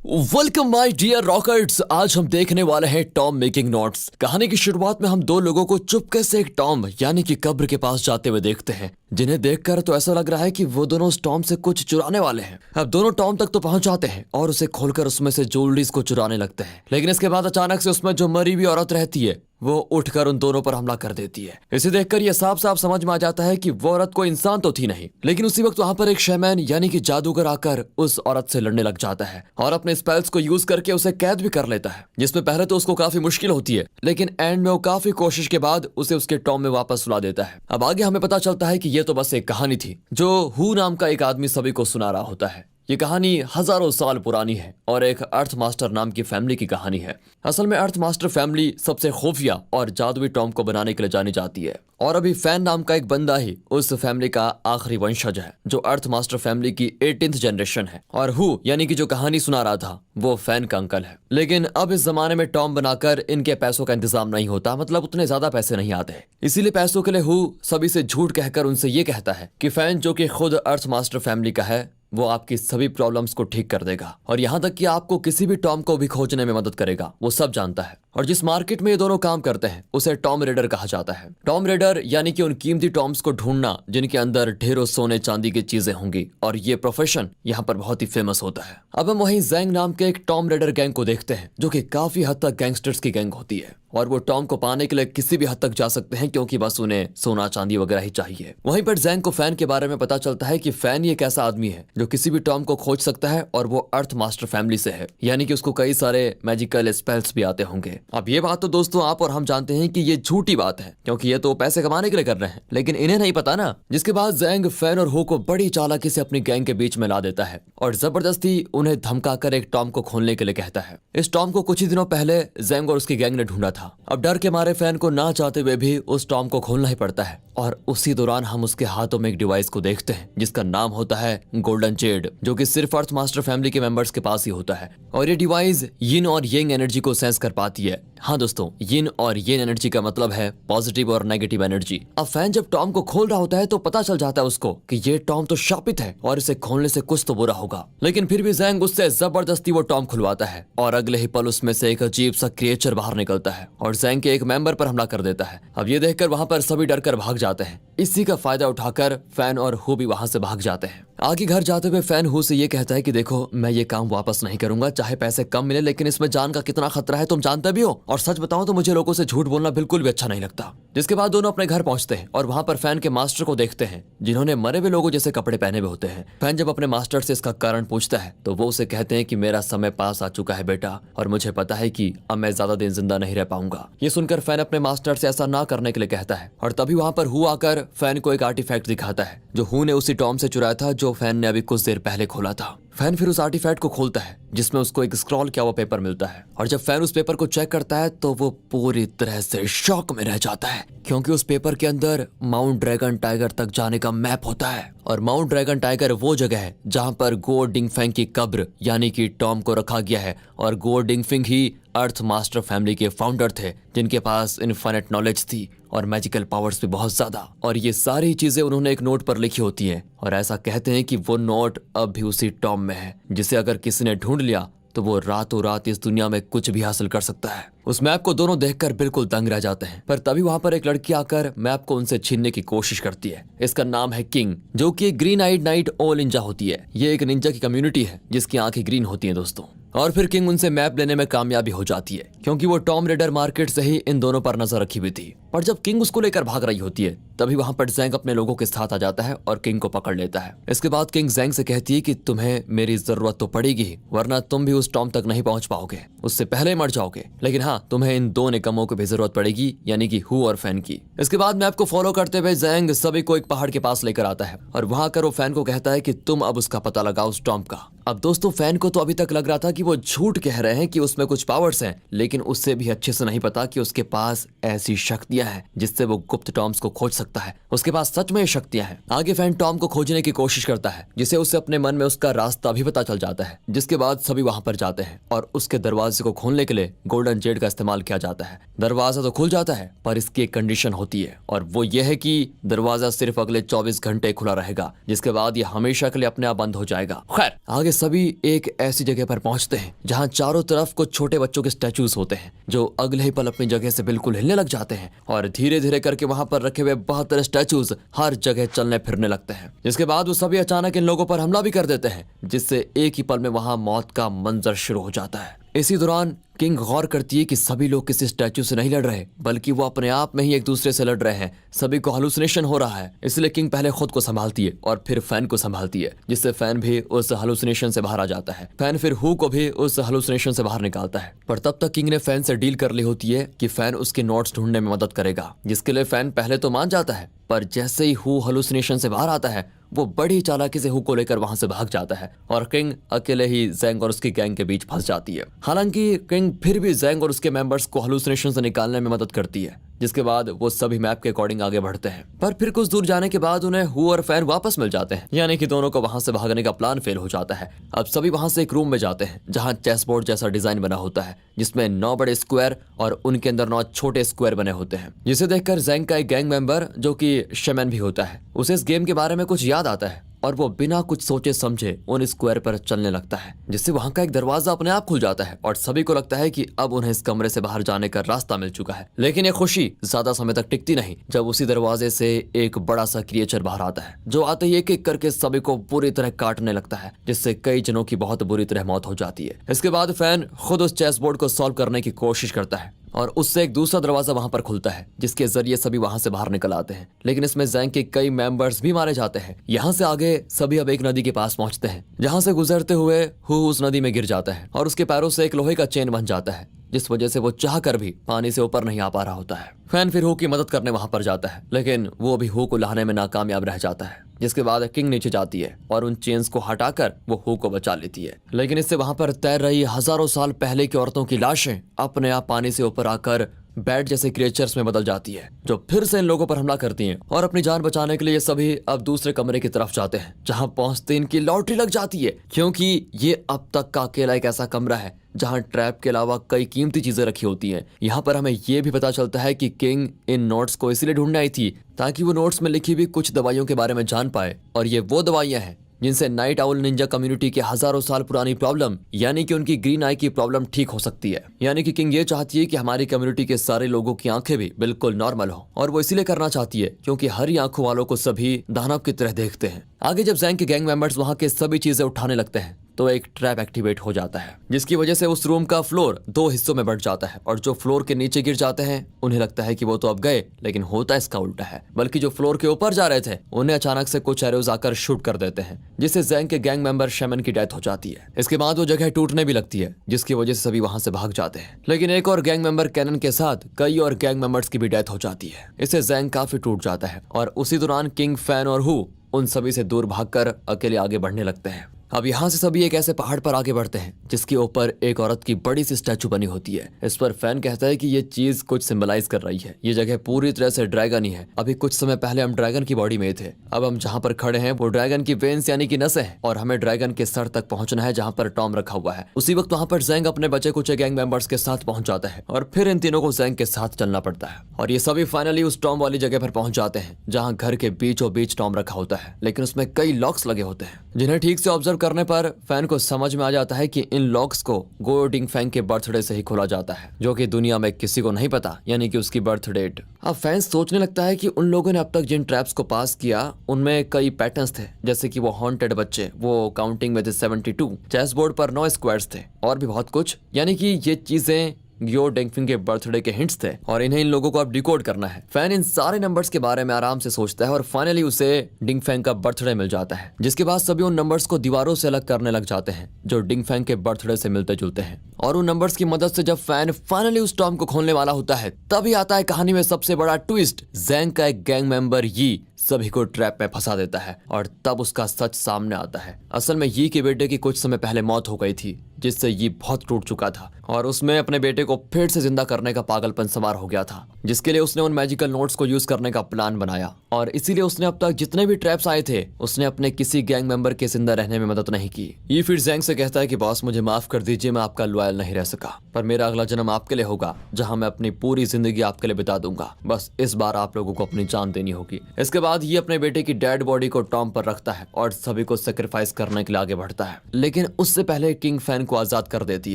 Welcome my dear रॉकर्ट्स। आज हम देखने वाले हैं टॉम मेकिंग नोट्स। कहानी की शुरुआत में हम दो लोगों को चुपके से एक टॉम यानी कि कब्र के पास जाते हुए देखते हैं, जिन्हें देखकर तो ऐसा लग रहा है कि वो दोनों उस टॉम से कुछ चुराने वाले हैं। अब दोनों टॉम तक तो पहुंच जाते हैं और उसे खोलकर उसमें से ज्वेलरीज को चुराने लगते हैं, लेकिन इसके बाद अचानक से उसमें जो मरी हुई औरत रहती है वो उठकर उन दोनों पर हमला कर देती है। इसे देखकर यह साफ साफ समझ में आ जाता है कि वो औरत कोई इंसान तो थी नहीं, लेकिन उसी वक्त वहां पर एक शैमैन यानी कि जादूगर आकर उस औरत से लड़ने लग जाता है और अपने स्पेल्स को यूज करके उसे कैद भी कर लेता है, जिसमें पहले तो उसको काफी मुश्किल होती है, लेकिन एंड में वो काफी कोशिश के बाद उसे उसके टॉम में वापस सुला देता है। अब आगे हमें पता चलता है कि ये तो बस एक कहानी थी जो हू नाम का एक आदमी सभी को सुना रहा होता है। ये कहानी हजारों साल पुरानी है और एक अर्थ मास्टर नाम की फैमिली की कहानी है। असल में अर्थ मास्टर फैमिली सबसे खुफिया और जादुई टॉम को बनाने के लिए जानी जाती है और अभी फैन नाम का एक बंदा ही उस फैमिली का आखिरी वंशज है, जो अर्थ मास्टर फैमिली की 18th जनरेशन है। और हु यानी कि जो कहानी सुना रहा था वो फैन का अंकल है। लेकिन अब इस जमाने में टॉम बनाकर इनके पैसों का इंतजाम नहीं होता, मतलब उतने ज्यादा पैसे नहीं आते, इसीलिए पैसों के लिए हु सभी से झूठ कहकर उनसे ये कहता है कि फैन जो कि खुद अर्थ मास्टर फैमिली का है वो आपकी सभी प्रॉब्लम्स को ठीक कर देगा और यहाँ तक कि आपको किसी भी टॉम को भी खोजने में मदद करेगा, वो सब जानता है। और जिस मार्केट में ये दोनों काम करते हैं उसे टॉम रेडर कहा जाता है। टॉम रेडर यानी कि उन कीमती टॉम्स को ढूंढना जिनके अंदर ढेरों सोने चांदी की चीजें होंगी, और ये प्रोफेशन यहाँ पर बहुत ही फेमस होता है। अब हम वहीं जैंग नाम के एक टॉम रेडर गैंग को देखते हैं, जो कि काफी हद तक गैंगस्टर्स की गैंग होती है और वो टॉम को पाने के लिए किसी भी हद तक जा सकते हैं, क्योंकि बस उन्हें सोना चांदी वगैरह ही चाहिए। वहीं पर जैंग को फैन के बारे में पता चलता है कि फैन ये एक ऐसा आदमी है जो किसी भी टॉम को खोज सकता है और वो अर्थ मास्टर फैमिली से है, यानी कि उसको कई सारे मैजिकल स्पेल्स भी आते होंगे। अब ये बात तो दोस्तों आप और हम जानते हैं कि ये झूठी बात है, क्योंकि ये तो पैसे कमाने के लिए कर रहे हैं, लेकिन इन्हें नहीं पता ना। जिसके बाद जैंग फैन और हो को बड़ी चालाकी से अपनी गैंग के बीच में ला देता है और जबरदस्ती उन्हें धमकाकर एक टॉम को खोलने के लिए कहता है। इस टॉम को कुछ ही दिनों पहले जैंग और उसकी गैंग ने ढूंढा था। अब डर के मारे फैन को ना चाहते हुए भी उस टॉम को खोलना ही पड़ता है और उसी दौरान हम उसके हाथों में एक डिवाइस को देखते हैं जिसका नाम होता है गोल्डन जेड, जो कि सिर्फ अर्थ मास्टर फैमिली के मेंबर्स के पास ही होता है। और ये डिवाइस यिन और येंग एनर्जी को सेंस कर पाती है। हाँ दोस्तों, यिन और येन एनर्जी का मतलब है पॉजिटिव और नेगेटिव एनर्जी। अब फैन जब टॉम को खोल रहा होता है तो पता चल जाता है उसको कि ये टॉम तो शापित है और इसे खोलने से कुछ तो बुरा होगा, लेकिन फिर भी जैंग उससे जबरदस्ती वो टॉम खुलवाता है और अगले ही पल उसमें से एक अजीब सा क्रिएचर बाहर निकलता है और जैंग के एक मेंबर पर हमला कर देता है। अब ये देखकर वहां पर सभी डरकर भाग जाते हैं। इसी का फायदा उठाकर फैन और हु भी वहां से भाग जाते हैं। आगे घर जाते हुए फैन हु से ये कहता है कि देखो, मैं ये काम वापस नहीं करूंगा, चाहे पैसे कम मिले, लेकिन इसमें जान का कितना खतरा है तुम जानते भी हो, और सच बताऊं तो मुझे लोगों से झूठ बोलना बिल्कुल भी अच्छा नहीं लगता। जिसके बाद दोनों अपने घर पहुंचते हैं और वहां पर फैन के मास्टर को देखते हैं, जिन्होंने मरे हुए लोगों जैसे कपड़े पहने हुए होते हैं। फैन जब अपने मास्टर से इसका कारण पूछता है तो वो उसे कहते हैं कि मेरा समय पास आ चुका है बेटा, और मुझे पता है कि अब मैं ज्यादा दिन जिंदा नहीं रह पाऊंगा। ये सुनकर फैन अपने मास्टर से ऐसा ना करने के लिए कहता है और तभी वहां पर हु आकर फैन को एक आर्टिफैक्ट दिखाता है जो हु ने उसी टॉम से चुराया था, जो फैन ने अभी कुछ देर पहले खोला था। फैन फिर उस आर्टिफैक्ट को खोलता है जिसमें उसको एक स्क्रॉल किया हुआ पेपर मिलता है, और जब फैन उस पेपर को चेक करता है तो वो पूरी तरह से शॉक में रह जाता है, क्योंकि उस पेपर के अंदर माउंट ड्रैगन टाइगर तक जाने का मैप होता है। और माउंट ड्रैगन टाइगर वो जगह है जहां पर गो डिंगफेंग की कब्र यानी कि टॉम को रखा गया है, और गो डिंगफेंग ही अर्थ मास्टर फैमिली के फाउंडर थे, जिनके पास इनफाइनाइट नॉलेज थी और मैजिकल पावर्स भी बहुत ज्यादा। और ये सारी चीजें उन्होंने एक नोट पर लिखी होती हैं, और ऐसा कहते हैं कि वो नोट अब भी उसी टॉम में है, जिसे अगर किसी ने ढूंढ लिया तो वो रातों रात इस दुनिया में कुछ भी हासिल कर सकता है। उस मैप को दोनों देखकर बिल्कुल दंग रह जाते हैं, पर तभी वहां पर एक लड़की आकर मैप को उनसे छीनने की कोशिश करती है। इसका नाम है किंग, जो कि ग्रीन आइड नाइट ओ निंजा होती है। ये एक निंजा की कम्युनिटी है जिसकी आंखें ग्रीन होती हैं दोस्तों। और फिर किंग उनसे मैप लेने में कामयाबी हो जाती है, क्योंकि वो टॉम रेडर मार्केट से ही इन दोनों पर नजर रखी हुई थी। पर जब किंग उसको लेकर भाग रही होती है तभी वहां पर जैंग अपने लोगों के साथ आ जाता है और किंग को पकड़ लेता है। इसके बाद किंग जैंग से कहती है कि तुम्हें मेरी जरूरत तो पड़ेगी, वरना तुम भी उस टॉम तक नहीं पहुंच पाओगे, उससे पहले मर जाओगे, लेकिन हाँ, तुम्हें इन दो निकम्मों की भी जरूरत पड़ेगी, यानी कि हु और फैन की। इसके बाद मैप को फॉलो करते हुए जैंग सभी को एक पहाड़ के पास लेकर आता है और वहां कर वो फैन को कहता है कि तुम अब उसका पता लगाओ उस टॉम का। अब दोस्तों फैन को तो अभी तक लग रहा था कि वो झूठ कह रहे हैं कि उसमें कुछ पावर्स हैं, लेकिन लेकिन उससे भी अच्छे से नहीं पता कि उसके पास ऐसी शक्तियां हैं जिससे वो गुप्त टॉम्स को खोज सकता है। उसके पास सच में ये शक्तियां हैं। आगे फैन टॉम को खोजने की कोशिश करता है, जिसे उससे अपने मन में उसका रास्ता भी पता चल जाता है। जिसके बाद सभी वहां पर जाते हैं और उसके दरवाजे को खोलने के लिए गोल्डन जेड का इस्तेमाल किया जाता है। दरवाजा तो खुल जाता है, पर इसकी एक कंडीशन होती है, और वो ये है कि दरवाजा सिर्फ अगले 24 घंटे खुला रहेगा, जिसके बाद ये हमेशा के लिए अपने आप बंद हो जाएगा। खैर, आगे सभी एक ऐसी जगह पर पहुंचते हैं जहां चारों तरफ कुछ छोटे बच्चों के स्टैचूज होते हैं, जो अगले ही पल अपनी जगह से बिल्कुल हिलने लग जाते हैं, और धीरे धीरे करके वहां पर रखे हुए 72 स्टैचूज हर जगह चलने फिरने लगते हैं। जिसके बाद वो सभी अचानक इन लोगों पर हमला भी कर देते हैं, जिससे एक ही पल में वहां मौत का मंजर शुरू हो जाता है। इसी दौरान किंग गौर करती है कि सभी लोग किसी स्टैचू से नहीं लड़ रहे, बल्कि वो अपने आप में ही एक दूसरे से लड़ रहे हैं। सभी को हालुसिनेशन हो रहा है, इसलिए किंग पहले खुद को संभालती है और फिर फैन को संभालती है, जिससे फैन भी उस हालुसिनेशन से बाहर आ जाता है। फैन फिर हु को भी उस हालुसिनेशन से बाहर निकालता है, पर तब तक किंग ने फैन से डील कर ली होती है कि फैन उसके नोट्स ढूंढने में मदद करेगा, जिसके लिए फैन पहले तो मान जाता है, पर जैसे ही हु हालुसिनेशन से बाहर आता है, वो बड़ी चालाकी से हु को लेकर वहां से भाग जाता है और किंग अकेले ही ज़ैंग और उसकी गैंग के बीच फंस जाती है। हालांकि किंग फिर भी ज़ैंग और उसके मेंबर्स को हालुसिनेशन से निकालने में मदद करती है, जिसके बाद वो सभी मैप के अकॉर्डिंग आगे बढ़ते हैं। पर फिर कुछ दूर जाने के बाद उन्हें हु और फैन वापस मिल जाते हैं, यानी कि दोनों को वहां से भागने का प्लान फेल हो जाता है। अब सभी वहां से एक रूम में जाते हैं जहां चेस बोर्ड जैसा डिजाइन बना होता है, जिसमें 9 बड़े स्क्वायर और उनके अंदर 9 छोटे स्क्वायर बने होते हैं। जिसे देखकर ज़ैंग का एक गैंग मेंबर, जो कि शमन भी होता है, उसे इस गेम के बारे में कुछ याद आता है और वो बिना कुछ सोचे समझे उन स्क्वायर पर चलने लगता है, जिससे वहां का एक दरवाजा अपने आप खुल जाता है और सभी को लगता है कि अब उन्हें इस कमरे से बाहर जाने का रास्ता मिल चुका है। लेकिन ये खुशी ज्यादा समय तक टिकती नहीं, जब उसी दरवाजे से एक बड़ा सा क्रिएचर बाहर आता है, जो आते ही एक एक करके सभी को बुरी तरह काटने लगता है, जिससे कई जनों की बहुत बुरी तरह मौत हो जाती है। इसके बाद फैन खुद उस चेस बोर्ड को सॉल्व करने की कोशिश करता है और उससे एक दूसरा दरवाजा वहां पर खुलता है, जिसके जरिए सभी वहां से बाहर निकल आते हैं। लेकिन इसमें ज़ैंग के कई मेंबर्स भी मारे जाते हैं। यहाँ से आगे सभी अब एक नदी के पास पहुंचते हैं, जहां से गुजरते हुए हु उस नदी में गिर जाता है और उसके पैरों से एक लोहे का चेन बन जाता है, जिस वजह से वो चाह कर भी पानी से ऊपर नहीं आ पा रहा होता है। फैन फिर हु की मदद करने वहां पर जाता है, लेकिन वो भी हु को लाने में नाकामयाब रह जाता है। जिसके बाद किंग नीचे जाती है और उन चेन्स को हटाकर वो हु को बचा लेती है। लेकिन इससे वहां पर तैर रही हजारों साल पहले की औरतों की लाशें अपने आप पानी से ऊपर आकर बैट जैसे क्रिएचर्स में बदल जाती है, जो फिर से इन लोगों पर हमला करती हैं। और अपनी जान बचाने के लिए ये सभी अब दूसरे कमरे की तरफ जाते हैं, जहां पहुंचते इनकी लॉटरी लग जाती है, क्योंकि ये अब तक का अकेला एक ऐसा कमरा है जहां ट्रैप के अलावा कई कीमती चीजें रखी होती हैं। यहाँ पर हमें ये भी पता चलता है कि किंग इन नोट्स को इसलिए ढूंढने आई थी ताकि वो नोट्स में लिखी हुई कुछ दवाइयों के बारे में जान पाए, और ये वो दवाइयां हैं जिनसे नाइट आउल निंजा कम्युनिटी की हजारों साल पुरानी प्रॉब्लम, यानी कि उनकी ग्रीन आई की प्रॉब्लम ठीक हो सकती है। यानी कि किंग ये चाहती है कि हमारी कम्युनिटी के सारे लोगों की आंखें भी बिल्कुल नॉर्मल हो, और वो इसीलिए करना चाहती है क्योंकि हरी आंखों वालों को सभी दानव की तरह देखते हैं। आगे जब ज़ैंग के गैंग मेंबर्स वहां के सभी चीजें उठाने लगते हैं, तो एक ट्रैप एक्टिवेट हो जाता है, जिसकी वजह से उस रूम का फ्लोर 2 हिस्सों में बढ़ जाता है, और जो फ्लोर के नीचे गिर जाते हैं उन्हें लगता है कि वो तो अब गए, लेकिन होता इसका उल्टा है। बल्कि जो फ्लोर के ऊपर जा रहे थे उन्हें अचानक से कुछ एरोज आकर शूट कर देते हैं, जिससे ज़ैंग के गैंग मेंबर शमन की डेथ हो जाती है। इसके बाद वो जगह टूटने भी लगती है, जिसकी वजह से सभी वहां से भाग जाते हैं। लेकिन एक और गैंग मेंबर कैनन के साथ कई और गैंग मेंबर्स की भी डेथ हो जाती है। इससे ज़ैंग काफी टूट जाता है, और उसी दौरान किंग, फैन और हु उन सभी से दूर भागकर अकेले आगे बढ़ने लगते हैं। अब यहाँ से सभी एक ऐसे पहाड़ पर आगे बढ़ते हैं जिसके ऊपर एक औरत की बड़ी सी स्टैचू बनी होती है। इस पर फैन कहता है कि ये चीज कुछ सिंबलाइज कर रही है। ये जगह पूरी तरह से ड्रैगन ही है। अभी कुछ समय पहले हम ड्रैगन की बॉडी में थे, अब हम जहाँ पर खड़े हैं वो ड्रैगन की वेन्स यानी कि नसें हैं, और हमें ड्रैगन के सर तक पहुंचना है जहाँ पर टॉम रखा हुआ है। उसी वक्त वहाँ पर ज़ैंग अपने बचे कुछ गैंग मेंबर्स के साथ पहुंच जाता है, और फिर इन तीनों को ज़ैंग के साथ चलना पड़ता है, और ये सभी फाइनली उस टॉम वाली जगह पर पहुंच जाते हैं जहाँ घर के बीचों बीच टॉम रखा होता है। लेकिन उसमें कई लॉक्स लगे होते हैं, जिन्हें ठीक से ऑब्जर्व करने पर फैन को समझ में आ जाता है कि इन लॉक्स को गो डिंगफैंग के बर्थडे से ही खोला जाता है, जो कि दुनिया में किसी को नहीं पता, यानी कि उसकी बर्थ डेट। अब फैन सोचने लगता है कि उन लोगों ने अब तक जिन ट्रैप्स को पास किया उनमें कई पैटर्न्स थे, जैसे कि वो हॉन्टेड बच्चे, वो काउंटिंग में थे 72, चेस बोर्ड पर 9 स्क्वायर्स थे, और भी बहुत कुछ। यानी कि ये चीजें यो डिंगफिंग के बर्थडे के हिंट्स थे, और इन्हें इन लोगों को अब डिकोड करना है। फैन इन सारे नंबर्स के बारे में आराम से सोचता है, और फाइनली उसे डिंगफैंग का बर्थडे मिल जाता है, जिसके बाद सभी उन नंबर्स को दीवारों से अलग करने लग जाते हैं जो डिंगफैंग के बर्थडे से मिलते जुलते हैं। और उन नंबर्स की मदद से जब फैन फाइनली उस टॉम को खोलने वाला होता है, तभी आता है कहानी में सबसे बड़ा ट्विस्ट। ज़ैंग का एक गैंग मेंबर यी सभी को ट्रैप में फंसा देता है, और तब उसका सच सामने आता है। असल में यी के बेटे की कुछ समय पहले मौत हो गई थी, जिससे ये बहुत टूट चुका था और उसमें अपने बेटे को फिर से जिंदा करने का पागलपन सवार हो गया था, जिसके लिए उसने उन मैजिकल नोट्स को यूज करने का प्लान बनाया। और इसीलिए उसने अब तक जितने भी ट्रैप्स आए थे उसने अपने किसी गैंग मेंबर के जिंदा रहने में मदद नहीं की। ये फिर जैंग से कहता है कि बॉस मुझे माफ कर दीजिए, मैं आपका लॉयल नहीं रह सका, पर मेरा अगला जन्म आपके लिए होगा जहां मैं अपनी पूरी जिंदगी आपके लिए बिता दूंगा। बस इस बार आप लोगों को अपनी जान देनी होगी। इसके बाद ये अपने बेटे की डेड बॉडी को टॉम पर रखता है और सभी को सेक्रीफाइस करने के लिए आगे बढ़ता है, लेकिन उससे पहले किंग फैन को आजाद कर देती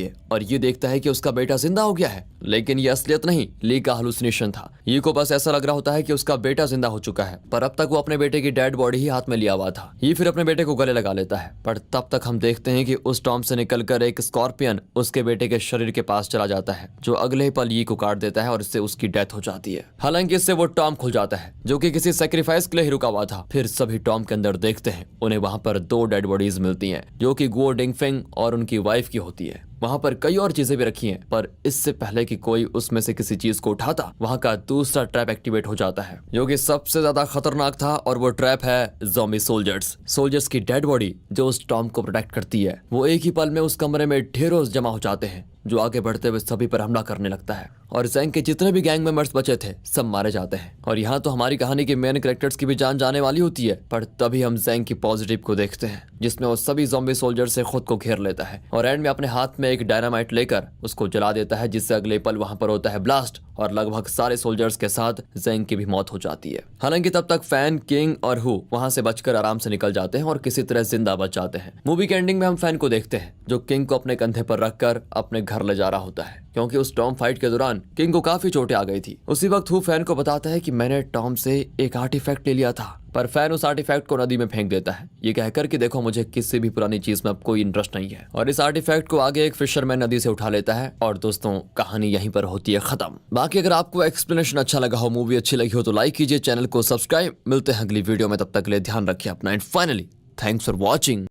है और ये देखता है कि उसका बेटा जिंदा हो गया है। लेकिन ये असलियत नहीं, ली का हेलुसिनेशन था। ये को बस ऐसा लग रहा होता है कि उसका बेटा जिंदा हो चुका है, पर अब तक वो अपने बेटे की डेड बॉडी ही हाथ में लिया हुआ था। ये फिर अपने बेटे को गले लगा लेता है, पर तब तक हम देखते हैं कि उस टॉम से निकलकर एक स्कॉर्पियन उसके बेटे के शरीर के पास चला जाता है, जो अगले पल ये को काट देता है और इससे उसकी डेथ हो जाती है। हालांकि इससे वो टॉम खुल जाता है जो कि किसी सेक्रीफाइस के लिए ही रुका हुआ था। फिर सभी टॉम के अंदर देखते हैं, उन्हें वहां पर 2 डेड बॉडीज मिलती हैं जो कि गुओ डिंगफेंग और उनकी वाइफ की होती है। वहां पर कई और चीजें भी रखी हैं, पर इससे पहले कि कोई उसमें से किसी चीज को उठाता, वहां का दूसरा ट्रैप एक्टिवेट हो जाता है जो कि सबसे ज्यादा खतरनाक था, और वो ट्रैप है ज़ॉम्बी सोल्जर्स की डेड बॉडी जो उस टॉम को प्रोटेक्ट करती है। वो एक ही पल में उस कमरे में ढेरों जमा हो जाते हैं, जो आगे बढ़ते हुए सभी पर हमला करने लगता है और जैंग के जितने भी गैंग मेंबर्स बचे थे सब मारे जाते हैं। और यहाँ तो हमारी कहानी के मेन कैरेक्टर्स की भी जान जाने वाली होती है, पर तभी हम जैंग की पॉजिटिव को देखते हैं जिसमें वो सभी ज़ॉम्बी सोल्जर से खुद को घेर लेता है और एंड में अपने हाथ में एक डायनामाइट लेकर उसको जला देता है, जिससे अगले पल वहां पर होता है ब्लास्ट और लगभग सारे सोल्जर्स के साथ जैंग की भी मौत हो जाती है। हालांकि तब तक फैन, किंग और हु वहां से बचकर आराम से निकल जाते हैं और किसी तरह जिंदा बच जाते हैं। मूवी के एंडिंग में हम फैन को देखते हैं जो किंग को अपने कंधे पर रखकर अपने घर ले जा रहा होता है, क्योंकि उस टॉम फाइट के दौरान किंग को काफी चोटें आ गई थी। उसी वक्त हु फैन को बताता है कि मैंने टॉम से एक आर्टिफैक्ट ले लिया था, पर फैन उस आर्टिफैक्ट को नदी में फेंक देता है, ये कहकर कि देखो मुझे किसी भी पुरानी चीज में अब कोई इंटरेस्ट नहीं है। और इस आर्टिफैक्ट को आगे एक फिशरमैन नदी से उठा लेता है और दोस्तों कहानी यहीं पर होती है खत्म। बाकी अगर आपको एक्सप्लेनेशन अच्छा लगा हो, मूवी अच्छी लगी हो तो लाइक कीजिए, चैनल को सब्सक्राइब। मिलते हैं अगली वीडियो में, तब तक के लिए ध्यान रखिए अपना and finally thanks for watching.